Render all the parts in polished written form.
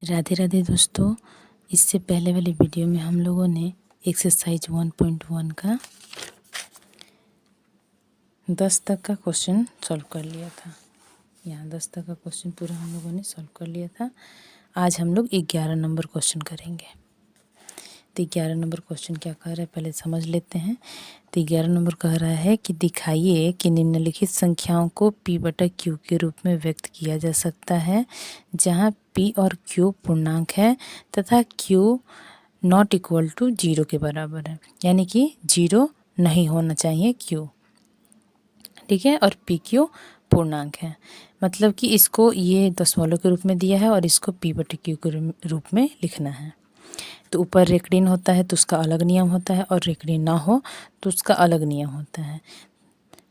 राधे राधे दोस्तों। इससे पहले वाली वीडियो में हम लोगों ने एक्सरसाइज 1.1 का 10 तक का क्वेश्चन सॉल्व कर लिया था। यहाँ 10 तक का क्वेश्चन पूरा हम लोगों ने सॉल्व कर लिया था। आज हम लोग 11 नंबर क्वेश्चन करेंगे। तो 11 नंबर क्वेश्चन क्या कह रहा है पहले समझ लेते हैं। तो 11 नंबर कह रहा है कि दिखाइए कि निम्नलिखित संख्याओं को p/q के रूप में व्यक्त किया जा सकता है जहाँ p और q पूर्णांक है तथा q नॉट इक्वल टू 0 के बराबर है, यानी कि 0 नहीं होना चाहिए q, ठीक है। और pq पूर्णांक है, मतलब कि इसको ये दशमलव के रूप में दिया है और इसको p/q के रूप में लिखना है। तो ऊपर रेखड़ीन होता है तो उसका अलग नियम होता है और रेखड़ीन ना हो तो उसका अलग नियम होता है।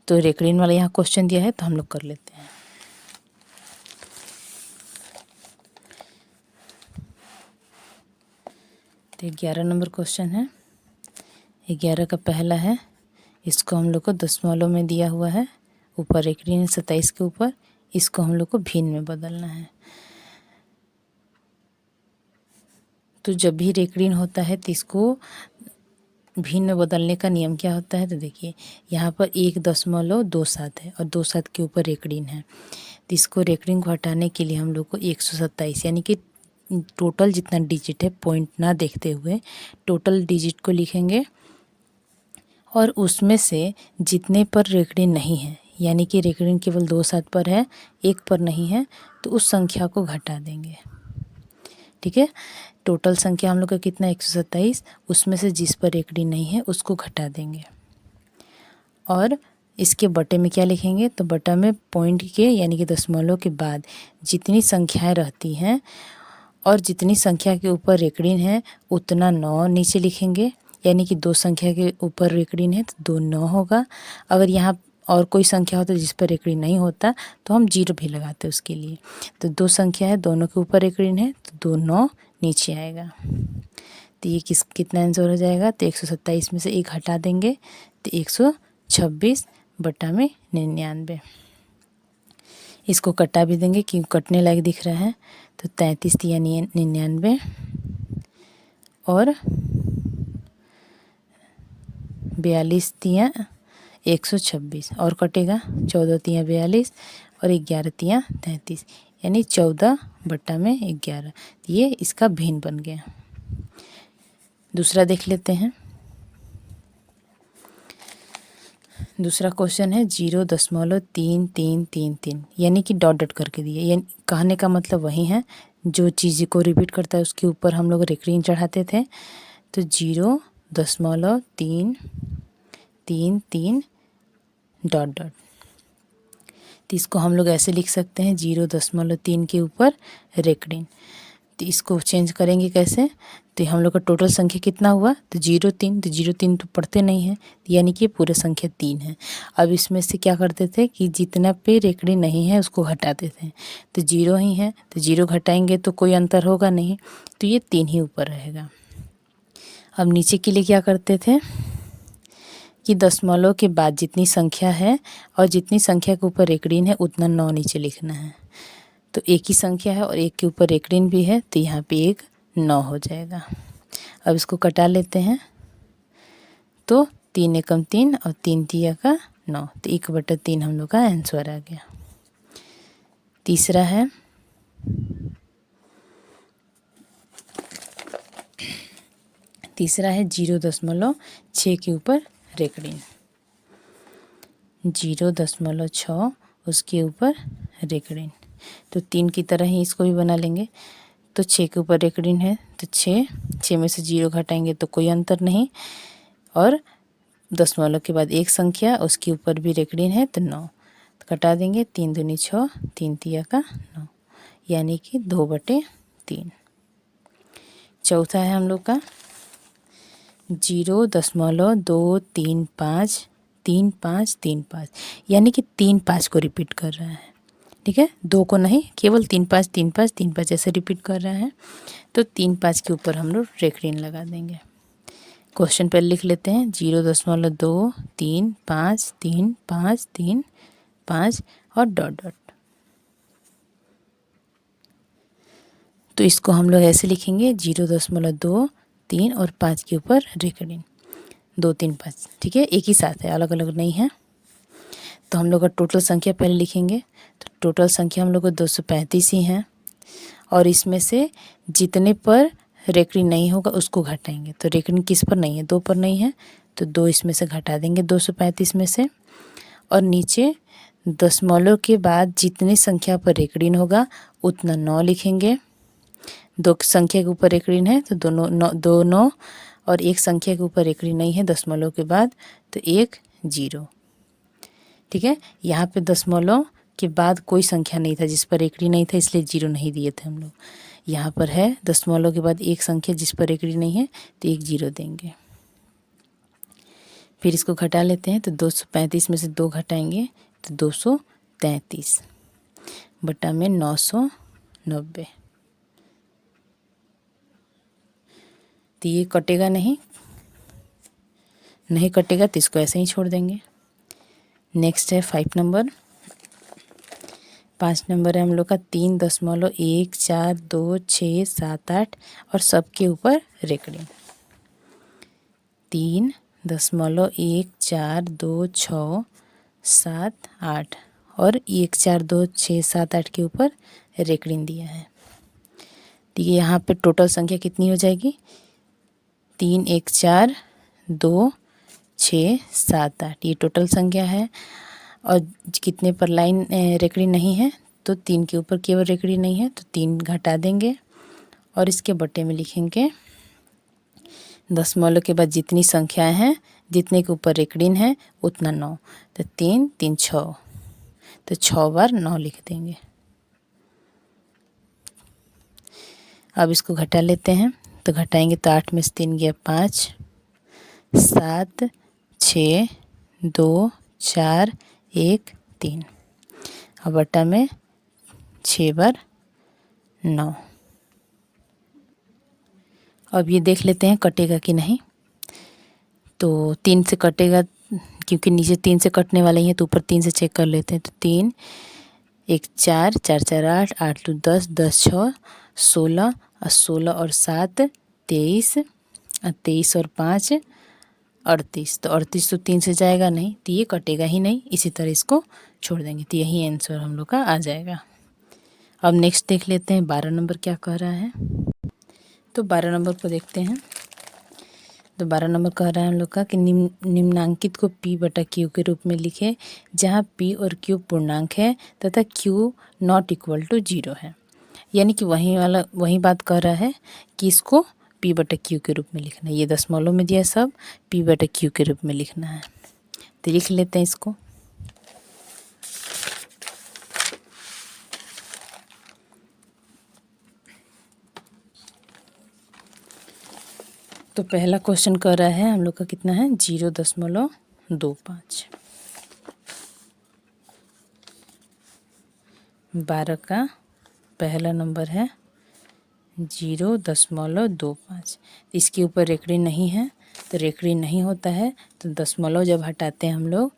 तो रेखड़ीन वाला यहाँ क्वेश्चन दिया है तो हम लोग कर लेते हैं। तो 11 नंबर क्वेश्चन है। 11 का पहला है, इसको हम लोग को दशमलव में दिया हुआ है, ऊपर रेखड़ीन 27 के ऊपर, इसको हम लोग को भिन्न में बदलना है। तो जब भी रेखड़ीन होता है तो इसको भिन्न में बदलने का नियम क्या होता है, तो देखिए यहाँ पर 1.27 है और 2 के ऊपर रेखड़ीन है। तो इसको रेखड़ीन को हटाने के लिए हम लोग को 127 यानी कि टोटल जितना डिजिट है पॉइंट ना देखते हुए टोटल डिजिट को लिखेंगे और उसमें से जितने पर रेखड़ीन नहीं है, यानी कि रेखड़ीन केवल 2 पर है, 1 पर नहीं है, तो उस संख्या को घटा देंगे, ठीक है। टोटल संख्या हम लोग का कितना 127, उसमें से जिस पर रेखड़ीन नहीं है उसको घटा देंगे और इसके बटे में क्या लिखेंगे, तो बटा में पॉइंट के यानी कि दशमलव के बाद जितनी संख्याएं रहती हैं और जितनी संख्या के ऊपर रेखड़ीन है उतना 9 नीचे लिखेंगे, यानी कि 2 संख्या के ऊपर रेखड़ीन है तो 2 9 होगा। अगर यहाँ और कोई संख्या होता जिस पर रेखड़ीन नहीं होता तो हम 0 भी लगाते उसके लिए। तो 2 संख्या है, दोनों के ऊपर रेखड़ीन है तो 2 9 नीचे आएगा। तो ये कितना आंसर हो जाएगा, तो 127 में से 1 हटा देंगे तो 126 बटा में 99। इसको कटा भी देंगे क्योंकि कटने लायक दिख रहा है। तो 33 तिया 99 और 42 तिया 126 और कटेगा 14 तिया 42 और 11 तिया 33, यानी 14 बटा में 11। ये इसका भिन्न बन गया। दूसरा देख लेते हैं। दूसरा क्वेश्चन है 0.3333, यानी कि डॉट डॉट करके दिए। यानी कहने का मतलब वही है, जो चीज़ को रिपीट करता है उसके ऊपर हम लोग रेखड़ीन चढ़ाते थे। तो 0.3333 डॉट डॉट, तो इसको हम लोग ऐसे लिख सकते हैं 0.3 के ऊपर रेखड़ीन। तो इसको चेंज करेंगे कैसे, तो हम लोग का टोटल संख्या कितना हुआ, तो 0.3, तो 0.3 तो पढ़ते नहीं हैं, यानी कि पूरे संख्या 3 है। अब इसमें से क्या करते थे कि जितना पे रेखड़ीन नहीं है उसको घटाते थे। तो 0 ही है तो 0 घटाएंगे तो कोई अंतर होगा नहीं, तो ये 3 ही ऊपर रहेगा। अब नीचे के लिए क्या करते थे कि दशमलव के बाद जितनी संख्या है और जितनी संख्या के ऊपर रेखड़ीन है उतना 9 नीचे लिखना है। तो एक ही संख्या है और एक के ऊपर रेखड़ीन भी है तो यहाँ पे 1 9 हो जाएगा। अब इसको कटा लेते हैं तो 3 एकम 3 और 3 तिया का 9, तो 1/3 हम लोग का आंसर आ गया। तीसरा है तीसरा है 0.6 के ऊपर रेखड़ीन, 0.6 उसके ऊपर रेखड़ीन। तो 3 की तरह ही इसको भी बना लेंगे। तो 6 के ऊपर रेखड़ीन है तो 6 में से 0 घटाएंगे तो कोई अंतर नहीं, और दशमलव के बाद एक संख्या उसके ऊपर भी रेखड़ीन है तो 9, तो कटा देंगे 3 दूनी 6, 3 तिया का 9, यानी कि 2/3। चौथा है हम लोग का 0.23535, यानी कि 3 5 को रिपीट कर रहा है, ठीक है। 2 को नहीं, केवल 3 5 3 5 3 5 ऐसे रिपीट कर रहा है। तो 3 5 के ऊपर हम लोग रेखड़ीन लगा देंगे। क्वेश्चन पर लिख लेते हैं 0.23535 और डॉट डॉट। तो इसको हम लोग ऐसे लिखेंगे 0.2, 3 और 5 के ऊपर रेकड़ीन 2, 3, 5। ठीक है, एक ही साथ है, अलग अलग नहीं है। तो हम लोग का टोटल संख्या पहले लिखेंगे। तो टोटल संख्या हम लोग को 235 ही है, और इसमें से जितने पर रेकड़ी नहीं होगा उसको घटाएंगे। तो रेकड़ी किस पर नहीं है? 2 पर नहीं है, तो 2 इसमें से घटा देंगे 235 में से। और नीचे दशमलव के बाद जितनी संख्या पर रेकड़ीन होगा उतना 9 लिखेंगे। 2 संख्या के ऊपर रेकड़ीन है तो दो 9, और एक संख्या के ऊपर रेकड़ीन नहीं है दशमलव के बाद, तो 1 0। ठीक है, यहाँ पे दशमलव के बाद कोई संख्या नहीं था जिस पर रेकड़ी नहीं था, इसलिए 0 नहीं दिए थे हम लोग। यहाँ पर है दशमलव के बाद एक संख्या जिस पर रेकड़ी नहीं है, तो 1 0 देंगे। फिर इसको घटा लेते हैं। तो 235 में से 2 घटाएंगे तो 233 बटा में 990। तो ये कटेगा नहीं कटेगा, तो इसको ऐसे ही छोड़ देंगे। नेक्स्ट है 5 नंबर। 5 नंबर है हम लोग का 3.14267 और सबके ऊपर रेकड़ी 3.14267 और 14267 के ऊपर रेकड़ी दिया है। तो ये यहाँ पे टोटल संख्या कितनी हो जाएगी? 3142678 ये टोटल संख्या है। और कितने पर लाइन रेकड़ी नहीं है? तो 3 के ऊपर केवल रेकड़ी नहीं है, तो 3 घटा देंगे और इसके बटे में लिखेंगे दशमलव के बाद जितनी संख्याएं हैं, जितने के ऊपर रेकड़ीन है उतना 9। तो 3 3 6, तो 6 बार 9 लिख देंगे। अब इसको घटा लेते हैं। तो घटाएंगे तो 8 में से 3 गया 5, 7 6 2 4 1 3, और बटा में 6 बार 9। अब ये देख लेते हैं कटेगा कि नहीं। तो 3 से कटेगा, क्योंकि नीचे 3 से कटने वाले ही हैं, तो ऊपर 3 से चेक कर लेते हैं। तो 3 1 4 4 4 8 8 2 10 10 6 16 और 16 और 7 23 और 23 और 5 38। तो 38 तो 3 से जाएगा नहीं, तो ये कटेगा ही नहीं, इसी तरह इसको छोड़ देंगे। तो यही आंसर हम लोग का आ जाएगा। अब नेक्स्ट देख लेते हैं 12 नंबर क्या कह रहा है। तो 12 नंबर को देखते हैं। तो 12 नंबर कह रहा है हम लोग का कि निम्नांकित को P बटा Q के रूप में लिखे, जहाँ P और Q पूर्णांक है तथा Q नॉट इक्वल टू 0 है। यानी कि वही बात कर रहा है कि इसको P बटा Q के रूप में लिखना है। ये दशमलव में दिया सब, P बटा Q के रूप में लिखना है। तो लिख लेते हैं इसको। तो पहला क्वेश्चन कर रहा है हम लोग का कितना है? 0.25। 12 का पहला नंबर है 0.25। इसके ऊपर रेकड़ी नहीं है, तो रेकड़ी नहीं होता है तो दशमलव जब हटाते हैं हम लोग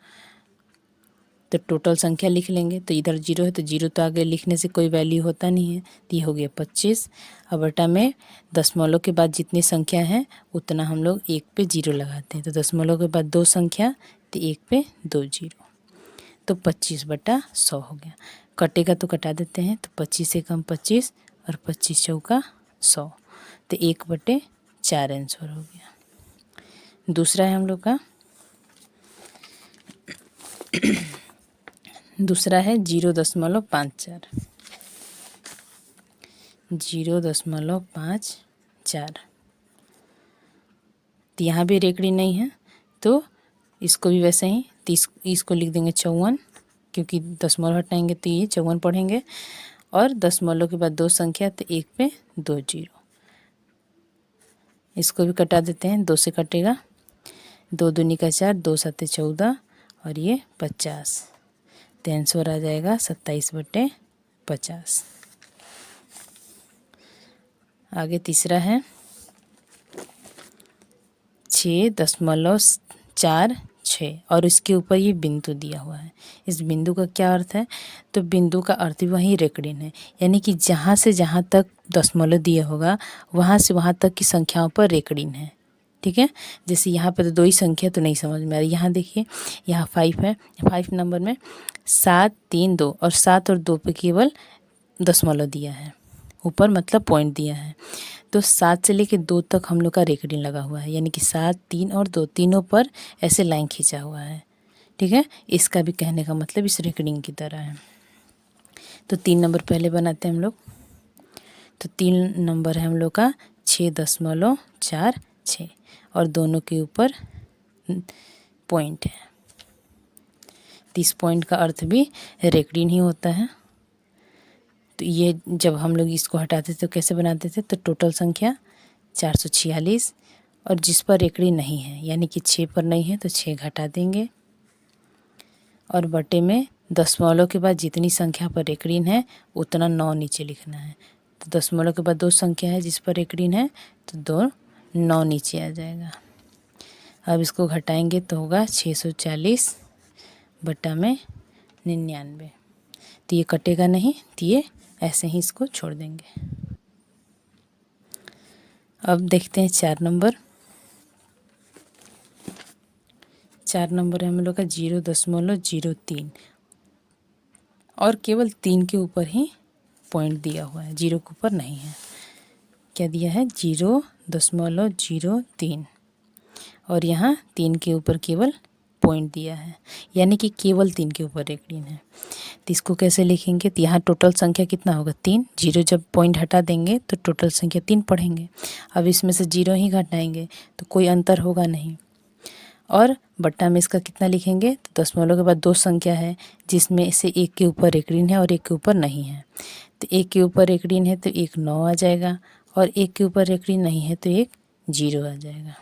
तो टोटल संख्या लिख लेंगे। तो इधर 0 है तो 0 तो आगे लिखने से कोई वैल्यू होता नहीं है, तो ये हो गया 25। अब बटा में दशमलव के बाद जितनी संख्या है उतना हम लोग 1 पे 0 लगाते हैं। तो दशमलव के बाद 2 संख्या, तो 1 पे 2 0, तो 25/100 हो गया। कटेगा तो कटा देते हैं। तो 25 से कम 25 और 25 चौका 100, तो 1/4 आंसर हो गया। दूसरा है हम लोग का दूसरा है 0.54। 0.54। तो यहाँ भी रेकड़ी नहीं है, तो इसको भी वैसे ही इसको लिख देंगे 54, क्योंकि दशमलव हटाएंगे तो ये 54 पढ़ेंगे। और दशमलव के बाद 2 संख्या, तो 1 पे 2 0। इसको भी कटा देते हैं, 2 से कटेगा, 2 दूनी का 4, 2 7 14 और ये 50। तो आंसर आ जाएगा 27/50। आगे तीसरा है 6.46। 6 और इसके ऊपर ये बिंदु दिया हुआ है। इस बिंदु का क्या अर्थ है? तो बिंदु का अर्थ भी वहीं रेकड़ीन है, यानी कि जहाँ से जहाँ तक दशमलव दिया होगा वहाँ से वहाँ तक की संख्याओं पर रेकड़ीन है। ठीक है, जैसे यहाँ पर तो 2 ही संख्या तो नहीं समझ में आ रही। यहाँ देखिए, यहाँ 5 है, 5 नंबर में 7 3 2 और 7 और 2 पे केवल दशमलव दिया है ऊपर, मतलब पॉइंट दिया है। तो 7 से लेके 2 तक हम लोग का रेकड़ीन लगा हुआ है, यानी कि 7 3 और 2 तीनों पर ऐसे लाइन खींचा हुआ है। ठीक है, इसका भी कहने का मतलब इस रेकड़ीन की तरह है। तो 3 नंबर पहले बनाते हैं हम लोग। तो 3 नंबर है हम लोग का 6.46 और दोनों के ऊपर पॉइंट है। तो इस पॉइंट का अर्थ भी रेकड़ीन ही होता है। तो ये जब हम लोग इसको हटाते थे तो कैसे बनाते थे? तो टोटल संख्या 446 और जिस पर रेकड़ी नहीं है, यानी कि 6 पर नहीं है तो 6 घटा देंगे और बटे में दशमलव के बाद जितनी संख्या पर रेकड़ीन है उतना 9 नीचे लिखना है। तो दशमलव के बाद 2 संख्या है जिस पर रेकड़ीन है तो 2 9 नीचे आ जाएगा। अब इसको घटाएंगे तो होगा 640 बटा में 99। तो ये कटेगा नहीं, तो ये ऐसे ही इसको छोड़ देंगे। अब देखते हैं 4 नंबर। 4 नंबर है हम लोग का 0.03 और केवल 3 के ऊपर ही पॉइंट दिया हुआ है, 0 के ऊपर नहीं है। क्या दिया है? 0.03 और यहाँ 3 के ऊपर केवल पॉइंट दिया है, यानी कि केवल 3 के ऊपर रेकड़ीन है। तो इसको कैसे लिखेंगे? तो यहाँ टोटल संख्या कितना होगा? 3। 0 जब पॉइंट हटा देंगे तो टोटल संख्या 3 पढ़ेंगे। अब इसमें से 0 ही घटाएंगे तो कोई अंतर होगा नहीं। और बट्टा में इसका कितना लिखेंगे? तो दशमलव के बाद 2 संख्या है जिसमें से एक के ऊपर रेकड़ीन है और एक के ऊपर नहीं है। तो एक के ऊपर रेकड़ीन है तो 1 9 आ जाएगा और एक के ऊपर रेकड़ीन नहीं है तो 1 0 आ जाएगा।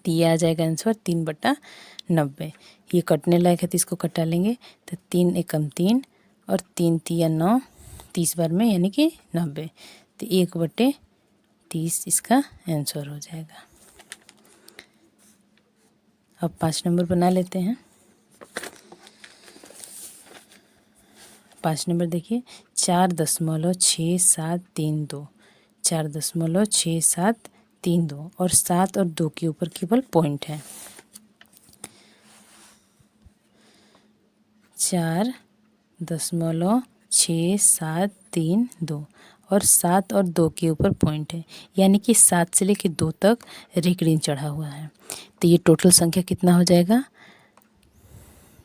तो ये आ जाएगा आंसर 3/90। ये कटने लायक है तो इसको कटा लेंगे। तो 3 एकम 3 और 3 तिया 9, 30 बार में यानी कि 90। तो 1/30 इसका आंसर हो जाएगा। अब 5 नंबर बना लेते हैं। 5 नंबर देखिए 4.6732, 4.6732 और 7 और 2 के ऊपर केवल पॉइंट है। 4.6732 और 7 और 2 के ऊपर पॉइंट है, यानी कि 7 से लेकर 2 तक रेकड़ीन चढ़ा हुआ है। तो ये टोटल संख्या कितना हो जाएगा?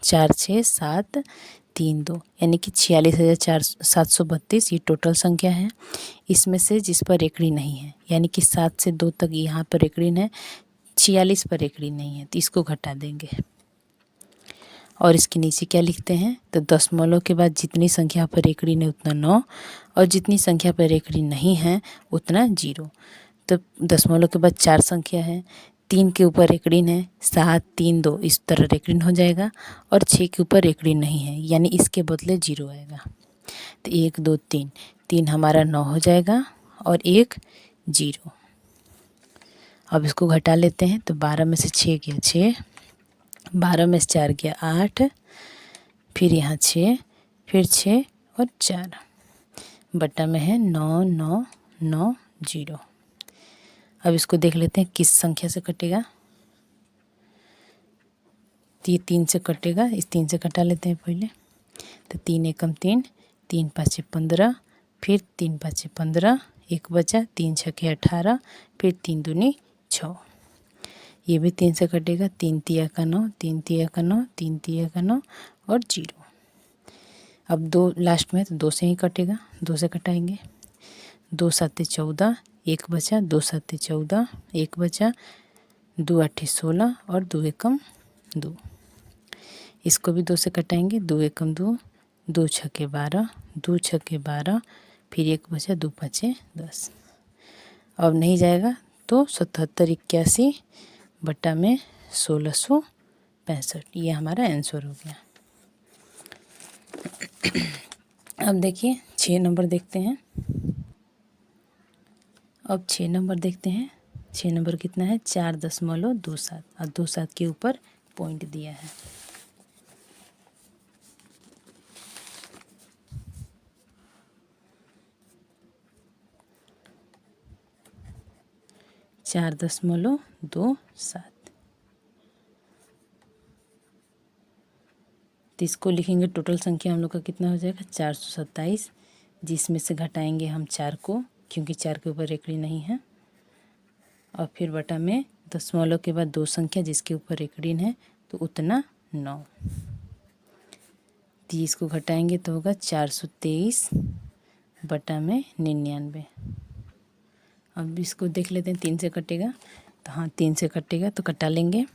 46732, यानी कि 46,732 ये टोटल संख्या है। इसमें से जिस पर रेकड़ी नहीं है, यानी कि 7 से 2 तक यहाँ पर रेकड़ीन है, 46 पर रेकड़ी नहीं है, तो इसको घटा देंगे। और इसके नीचे क्या लिखते हैं? तो दशमलव के बाद जितनी संख्या पर रेकड़ीन है उतना 9 और जितनी संख्या पर रेकड़ीन नहीं है उतना 0। तो दशमलव के बाद 4 संख्या है, 3 के ऊपर रेकड़ीन है, 7 3 2 इस तरह रेकड़ीन हो जाएगा और 6 के ऊपर रेकड़ीन नहीं है, यानी इसके बदले 0 आएगा। तो 1 2 3, 3 हमारा 9 हो जाएगा और 1 0। अब इसको घटा लेते हैं। तो 12 में से 6 गया 6, 12 में से 4 गया 8, फिर यहाँ 6, फिर 6 और 4 बटा में है 9 9 9 0। अब इसको देख लेते हैं किस संख्या से कटेगा। तो ये 3 से कटेगा, इस 3 से कटा लेते हैं पहले। तो 3 एकम 3, 3 5 15, फिर 3 5 15, 1 बचा, 3 6 18, फिर 3 दूनी 6। ये भी 3 से कटेगा, 3 तिया का 9, 3 तिया का 9, 3 तिया का 9 और 0। अब 2 लास्ट में तो 2 से ही कटेगा, 2 से कटाएंगे। 2 7 14, 1 बचा, 2 7 14, 1 बचा, 2 8 16 और 2 एकम 2। इसको भी 2 से कटाएंगे, 2 एकम 2, 2 6 12, 2 6 12, फिर 1 बचा, 2 5 10। अब नहीं जाएगा तो 77 81 बटा में 1665, ये हमारा आंसर हो गया। अब देखिए 6 नंबर देखते हैं। अब 6 नंबर देखते हैं। 6 नंबर कितना है? 4.27 और 27 के ऊपर पॉइंट दिया है। चार 4.27। तो इसको लिखेंगे, टोटल संख्या हम लोग का कितना हो जाएगा 427, जिसमें से घटाएंगे हम 4 को, क्योंकि 4 के ऊपर रेकड़ी नहीं है, और फिर बटा में दशमलव के बाद 2 संख्या जिसके ऊपर रेकड़ी है, तो उतना 9। 30 को घटाएंगे तो होगा 423 बटा में 99। अब इसको देख लेते हैं, 3 से कटेगा तो हाँ 3 से कटेगा तो कटा लेंगे।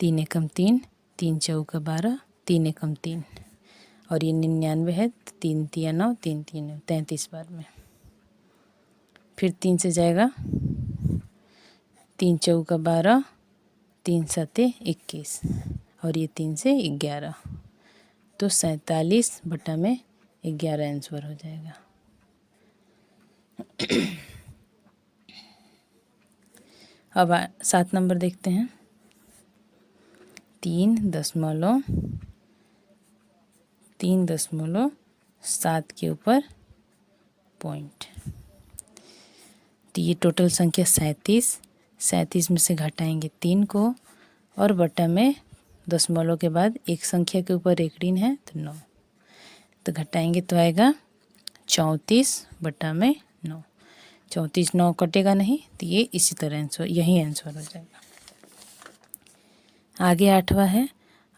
3 एकम 3, 3 चौका 12, 3 एकम 3, और ये 99 है, 3 तिया 9, 3 3 33 बार में। फिर 3 से जाएगा, 3 चौका 12, 3 सते 21, और ये 3 से 11, तो 47 बटा में 11 आंसर हो जाएगा। अब 7 नंबर देखते हैं। 3.7 के ऊपर पॉइंट। तो ये टोटल संख्या 37 में से घटाएंगे 3 को, और बटा में दशमलव के बाद एक संख्या के ऊपर एक ऋण है तो 9, तो घटाएंगे तो आएगा 34 बटा में 9। 34 9 कटेगा नहीं, तो ये इसी तरह आंसर, यही आंसर हो जाएगा। आगे 8वां है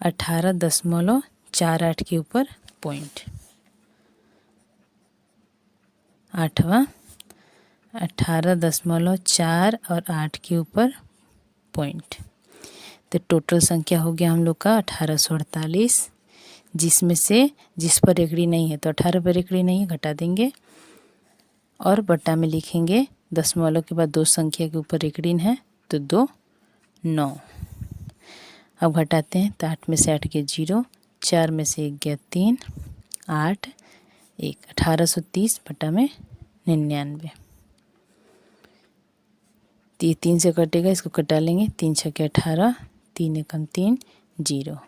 18.48 के ऊपर पॉइंट। 8वां 18.4 और 8 के ऊपर पॉइंट। तो टोटल संख्या हो गया हम लोग का 1848, जिसमें से जिस पर रेकड़ी नहीं है तो 18 पर रेकड़ी नहीं है, घटा देंगे, और बटा में लिखेंगे दशमलव के बाद 2 संख्या के ऊपर रेकड़ी है तो 2 9। अब घटाते हैं तो 8 में से 8 गया 0, 4 में से 1 गया 3, 8 1, 1830 बटा में 99। तो ये 3 से कटेगा, इसको कटा लेंगे, 3 छक्के 18, 3 एकम 3 0,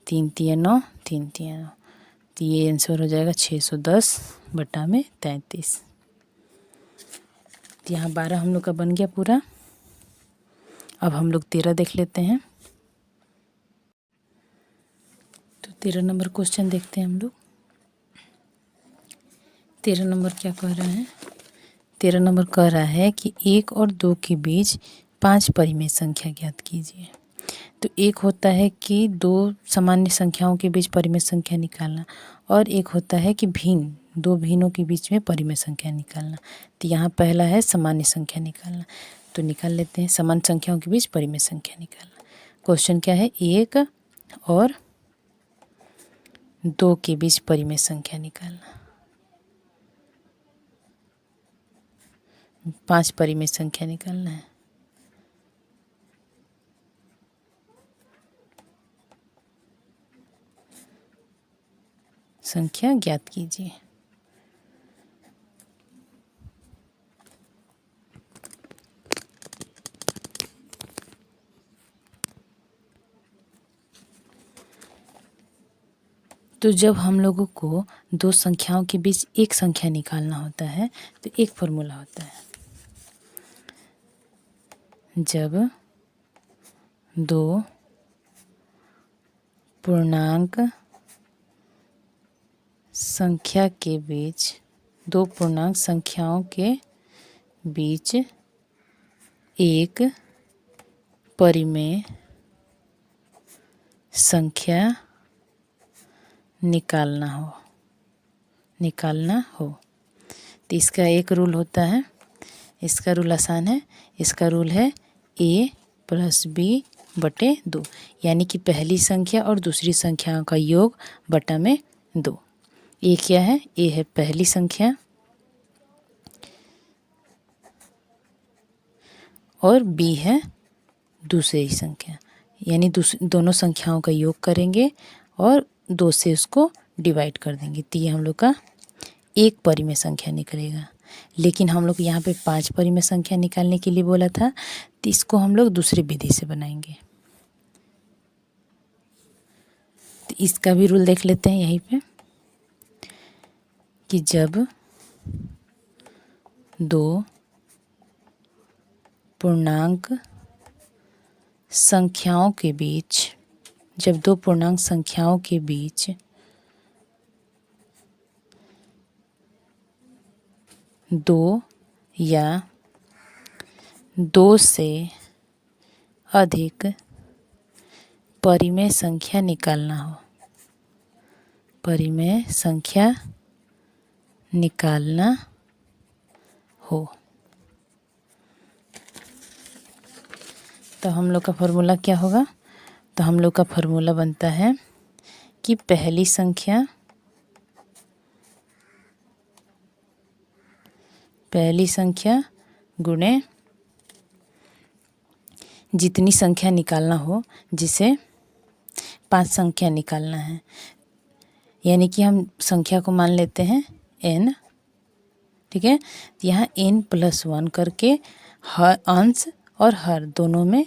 3 तिया 9, 3 तिया 9, तो ये आंसर हो जाएगा 610 बटा में 33। तो यहाँ 12 हम लोग का बन गया पूरा। अब हम लोग 13 देख लेते हैं। तो 13 नंबर क्वेश्चन देखते हैं हम लोग। 13 नंबर क्या कह रहा है? 13 नंबर कह रहा है कि 1 और 2 के बीच 5 परिमेय संख्या ज्ञात कीजिए। तो एक होता है कि 2 सामान्य संख्याओं के बीच परिमेय संख्या निकालना, और एक होता है कि भिन्न 2 भिन्नों के बीच में परिमेय संख्या निकालना। तो यहाँ पहला है सामान्य संख्या निकालना, तो निकाल लेते हैं। समान संख्याओं के बीच परिमेय संख्या निकालना। क्वेश्चन क्या है? 1 और 2 के बीच परिमेय संख्या निकालना। 5 परिमेय संख्या निकालना है। संख्या ज्ञात कीजिए। तो जब हम लोगों को 2 संख्याओं के बीच एक संख्या निकालना होता है तो एक फॉर्मूला होता है। जब 2 पूर्णांक संख्या के बीच 2 पूर्णांक संख्याओं के बीच एक परिमेय संख्या निकालना हो तो इसका एक रूल होता है। इसका रूल आसान है। इसका रूल है a + b बटे 2, यानी कि पहली संख्या और दूसरी संख्या का योग बटा में 2। a क्या है? a है पहली संख्या और b है दूसरी संख्या, यानी दोनों संख्याओं का योग करेंगे और 2 से उसको डिवाइड कर देंगे, तो ये हम लोग का एक परिमेय संख्या निकलेगा। लेकिन हम लोग यहाँ पे 5 परिमेय संख्या निकालने के लिए बोला था, तो इसको हम लोग दूसरी विधि से बनाएंगे। इसका भी रूल देख लेते हैं यहीं पे कि जब दो पूर्णांक संख्याओं के बीच दो या दो से अधिक परिमेय संख्या निकालना हो तो हम लोग का फॉर्मूला क्या होगा? तो हम लोग का फॉर्मूला बनता है कि पहली संख्या गुणे जितनी संख्या निकालना हो, जिसे 5 संख्या निकालना है, यानी कि हम संख्या को मान लेते हैं n, ठीक है। यहाँ n+1 करके हर अंश और हर दोनों में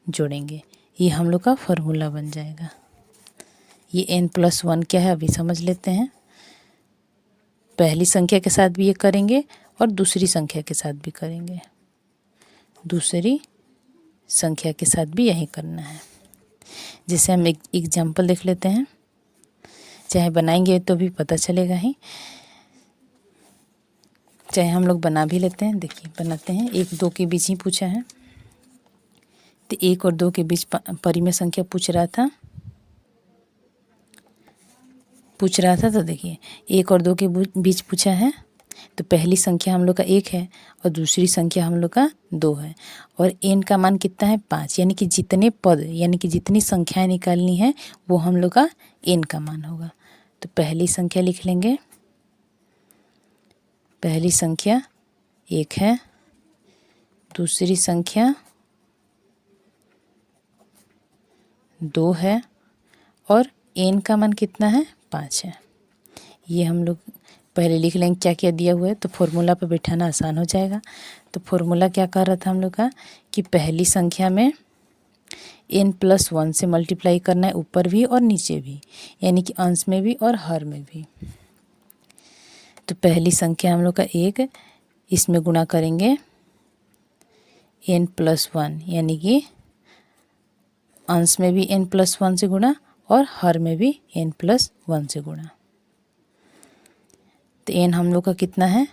जोड़ेंगे, ये हम लोग का फॉर्मूला बन जाएगा। ये n+1 क्या है अभी समझ लेते हैं। पहली संख्या के साथ भी ये करेंगे और दूसरी संख्या के साथ भी करेंगे, दूसरी संख्या के साथ भी यही करना है। जैसे हम एक एग्जाम्पल देख लेते हैं, चाहे बनाएंगे तो भी पता चलेगा ही, चाहे हम लोग बना भी लेते हैं। देखिए बनाते हैं, 1-2 के बीच ही पूछा है, तो 1 और 2 के बीच परिमेय संख्या पूछ रहा था। तो देखिए 1 और 2 के बीच पूछा है, तो पहली संख्या हम लोग का 1 है और दूसरी संख्या हम लोग का 2 है, और n का मान कितना है 5, यानी कि जितने पद यानी कि जितनी संख्याएं निकालनी है वो हम लोग का n का मान होगा। तो पहली संख्या लिख लेंगे, पहली संख्या 1 है, दूसरी संख्या 2 है और n का मान कितना है 5 है। ये हम लोग पहले लिख लेंगे क्या क्या दिया हुआ है, तो फॉर्मूला पर बैठाना आसान हो जाएगा। तो फॉर्मूला क्या कर रहा था हम लोग का कि पहली संख्या में n+1 से मल्टीप्लाई करना है, ऊपर भी और नीचे भी, यानी कि अंश में भी और हर में भी। तो पहली संख्या हम लोग का 1, इसमें गुणा करेंगे n+1, यानी कि अंश में भी n+1 से गुणा और हर में भी n+1 से गुणा। तो n हम लोग का कितना है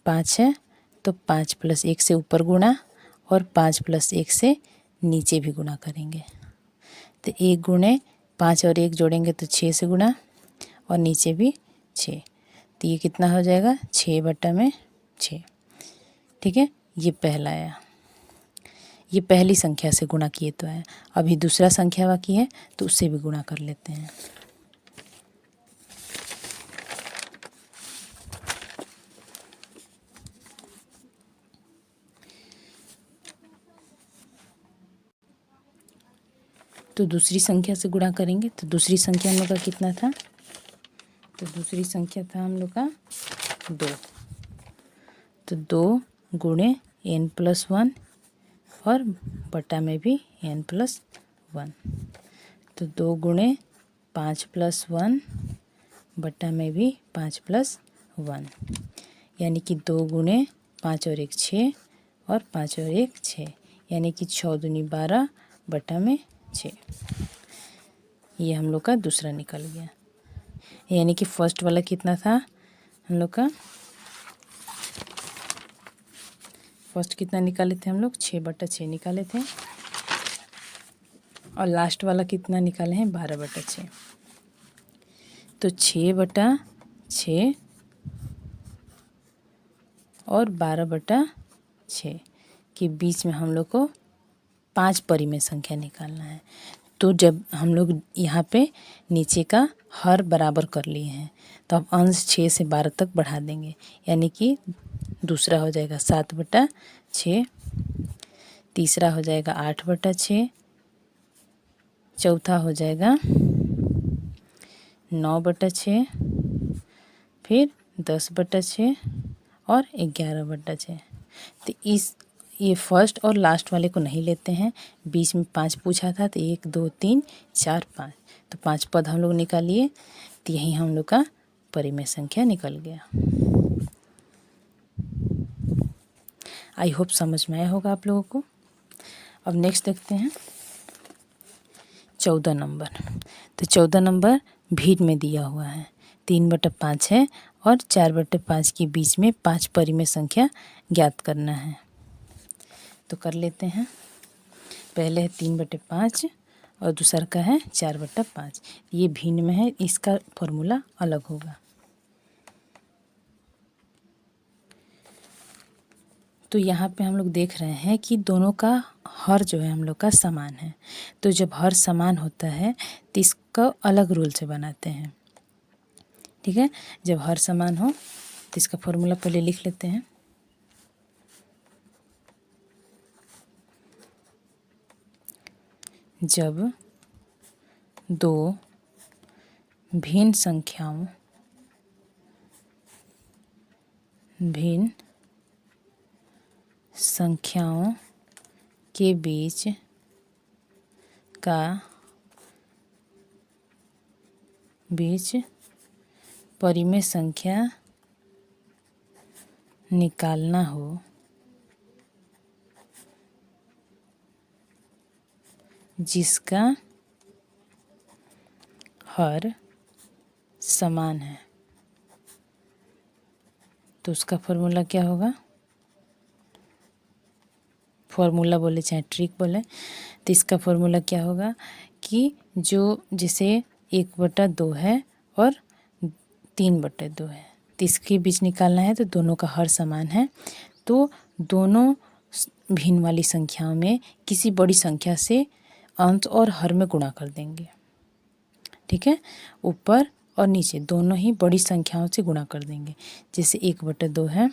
5 है, तो 5 + 1 से ऊपर गुणा और 5 + 1 से नीचे भी गुणा करेंगे। तो 1 गुणे 5 और 1 जोड़ेंगे तो 6 से गुणा और नीचे भी 6, तो ये कितना हो जाएगा 6/6, ठीक है। ये पहला आया, ये पहली संख्या से गुणा किए तो है। अभी दूसरा संख्या बाकी है तो उससे भी गुणा कर लेते हैं। तो दूसरी संख्या से गुणा करेंगे, तो दूसरी संख्या हम लोग का कितना था, तो दूसरी संख्या था हम लोग का 2, तो 2 गुणे n+1 और बटा में भी n+1, तो 2 गुणे 5 + 1 बटा में भी 5 + 1, यानी कि 2 गुणे 5 और 1 6 और 5 और 1 6, यानी कि 6 दूनी 12 बटा में 6। ये हम लोग का दूसरा निकल गया, यानी कि फर्स्ट वाला कितना था हम लोग का, फर्स्ट कितना निकाले थे हम लोग 6/6 निकाले थे, और लास्ट वाला कितना निकाले हैं 12/6। तो 6/6 और 12/6 के बीच में हम लोग को 5 परिमेय संख्या निकालना है। तो जब हम लोग यहाँ पे नीचे का हर बराबर कर लिए हैं, तो अब अंश 6 से 12 तक बढ़ा देंगे, यानी कि दूसरा हो जाएगा 7/6, तीसरा हो जाएगा 8/6, चौथा हो जाएगा 9/6, फिर 10/6 और 11/6। तो ये फर्स्ट और लास्ट वाले को नहीं लेते हैं, बीच में 5 पूछा था, तो 1 2 3 4 5, तो 5 पद हम लोग निकालिए, तो यही हम लोग का परिमेय संख्या निकल गया। आई होप समझ में आया होगा आप लोगों को। अब नेक्स्ट देखते हैं 14 नंबर। तो 14 नंबर भीड़ में दिया हुआ है, 3/5 है और 4/5 के बीच में 5 परिमेय संख्या ज्ञात करना है। तो कर लेते हैं। पहले है 3/5 और दूसरा का है 4/5। ये भिन्न में है, इसका फॉर्मूला अलग होगा। तो यहाँ पे हम लोग देख रहे हैं कि दोनों का हर जो है हम लोग का समान है। तो जब हर समान होता है तो इसका अलग रूल से बनाते हैं, ठीक है। जब हर समान हो तो इसका फॉर्मूला पहले लिख लेते हैं। जब दो भिन्न संख्याओं के बीच परिमेय संख्या निकालना हो, जिसका हर समान है, तो उसका फॉर्मूला क्या होगा। फॉर्मूला बोले चाहे ट्रिक बोले, तो इसका फॉर्मूला क्या होगा कि जो जैसे 1/2 है और 3/2 है, तो इसके बीच निकालना है। तो दोनों का हर समान है, तो दोनों भिन्न वाली संख्याओं में किसी बड़ी संख्या से अंश और हर में गुणा कर देंगे, ठीक है। ऊपर और नीचे दोनों ही बड़ी संख्याओं से गुणा कर देंगे। जैसे 1/2 है,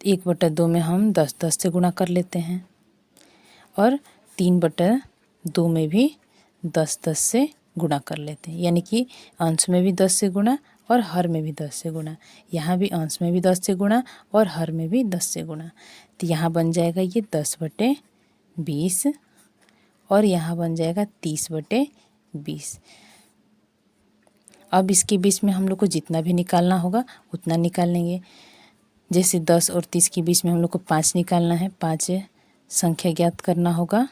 1/2 में हम 10 से गुणा कर लेते हैं और 3/2 में भी 10 से गुणा कर लेते हैं, यानी कि अंश में भी 10 से गुणा और हर में भी 10 से गुणा। यहाँ भी अंश में भी 10 से गुणा और हर में भी 10 से गुणा। तो यहाँ बन जाएगा ये 10/20 और यहाँ बन जाएगा 30/20। अब इसके बीच में हम लोग को जितना भी निकालना होगा उतना निकाल लेंगे। जैसे 10 और 30 के बीच में हम लोग को 5 निकालना है, 5 संख्या ज्ञात करना होगा।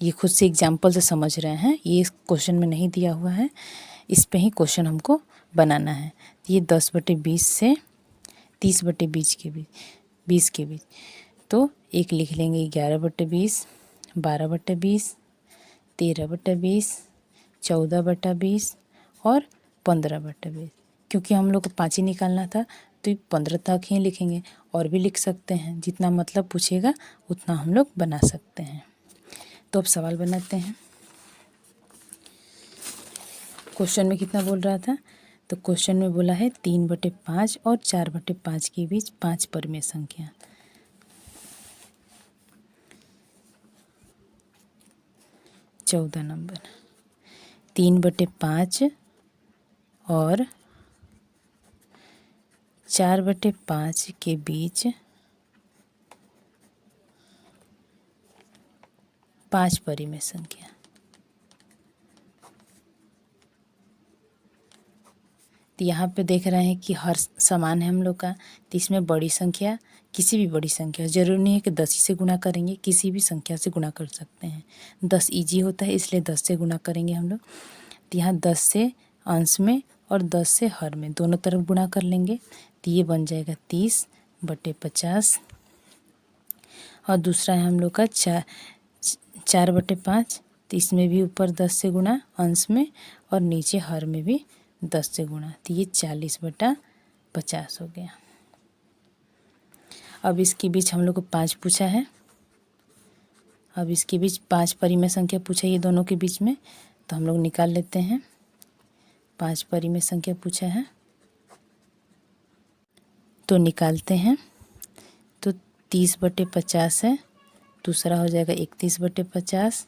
ये खुद से एग्जाम्पल से समझ रहे हैं, ये क्वेश्चन में नहीं दिया हुआ है, इस पे ही क्वेश्चन हमको बनाना है। ये 10/20 से 30/20 के बीच, तो एक लिख लेंगे 11/20, 12/20, 13/20, 14/20 और 15/20। क्योंकि हम लोग को 5 ही निकालना था तो 15 तक ही लिखेंगे, और भी लिख सकते हैं, जितना मतलब पूछेगा उतना हम लोग बना सकते हैं। तो अब सवाल बनाते हैं। क्वेश्चन में कितना बोल रहा था, तो क्वेश्चन में बोला है 3/5 और 4/5 के बीच 5 परिमेय संख्या। चौदह नंबर 3/5 और 4/5 के बीच 5 परिमेय संख्या। तो यहाँ पे देख रहे हैं कि हर समान है हम लोग का, तो इसमें बड़ी संख्या, किसी भी बड़ी संख्या, ज़रूरी नहीं है कि 10 ही से गुणा करेंगे, किसी भी संख्या से गुणा कर सकते हैं। 10 इजी होता है इसलिए 10 से गुणा करेंगे हम लोग। तो यहाँ 10 से अंश में और 10 से हर में दोनों तरफ गुणा कर लेंगे, तो ये बन जाएगा 30/50। और दूसरा है हम लोग का 4/5, तो इसमें भी ऊपर 10 से गुणा अंश में और नीचे हर में भी 10 से गुणा, तो ये 40/50 हो गया। अब इसके बीच हम लोग को 5 पूछा है, अब इसके बीच 5 परिमेय संख्या पूछा है ये दोनों के बीच में, तो हम लोग निकाल लेते हैं। 5 परिमेय संख्या पूछा है तो निकालते हैं। तो 30/50 है, दूसरा हो जाएगा 31/50,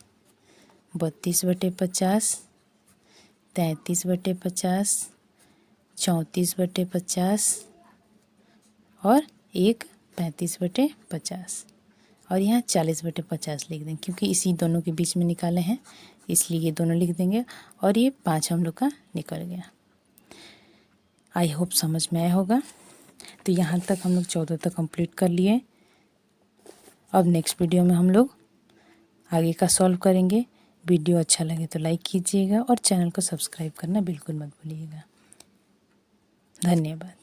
32/50, 33/50, 34/50 और एक 35/50। और यहाँ 40/50 लिख देंगे, क्योंकि इसी दोनों के बीच में निकाले हैं इसलिए ये दोनों लिख देंगे। और ये 5 हम लोग का निकल गया। आई होप समझ में आया होगा। तो यहाँ तक हम लोग 14 तक कंप्लीट कर लिए। अब नेक्स्ट वीडियो में हम लोग आगे का सॉल्व करेंगे। वीडियो अच्छा लगे तो लाइक कीजिएगा और चैनल को सब्सक्राइब करना बिल्कुल मत भूलिएगा। धन्यवाद।